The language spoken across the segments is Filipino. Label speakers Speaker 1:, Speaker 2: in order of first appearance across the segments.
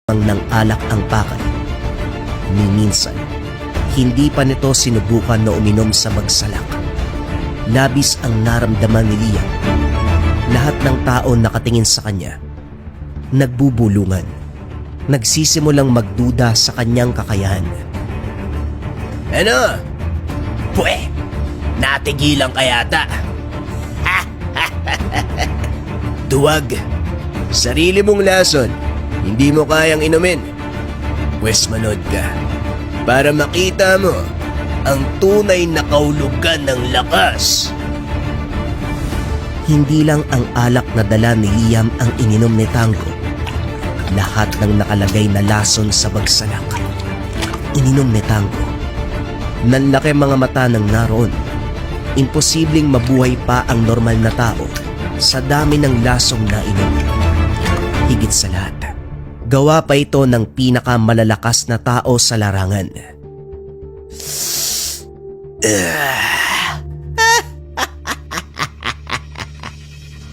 Speaker 1: ng alak ang pakay. Ni minsan, hindi pa nito sinubukan na uminom sa magsalak. Labis ang naramdaman ni Liam. Lahat ng tao nakatingin sa kanya. Nagbubulungan. Nagsisimulang magduda sa kanyang kakayahan.
Speaker 2: Ano? Pwe, natigilan ka yata. Duwag, sarili mong lason, hindi mo kayang inumin. Pwes manood ka para makita mo ang tunay na kahulugan ng lakas.
Speaker 1: Hindi lang ang alak na dala ni Liam ang ininom ni Tango. Lahat ng nakalagay na lason sa bagsalak, ininom ni Tango. Nanlaki mga mata ng naroon. Imposibleng mabuhay pa ang normal na tao sa dami ng lasong nainom. Higit sa lahat, gawa pa ito ng pinakamalalakas na tao sa larangan.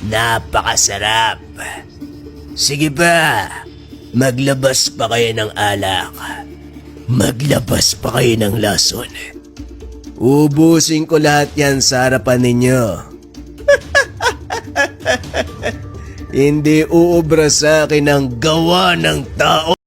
Speaker 2: Napakasarap. Sige pa, maglabas pa kayo ng alak. Maglabas pa kayo ng lason. Ubusin ko lahat yan sa harapan ninyo. Hindi uubra sa akin ang gawa ng tao.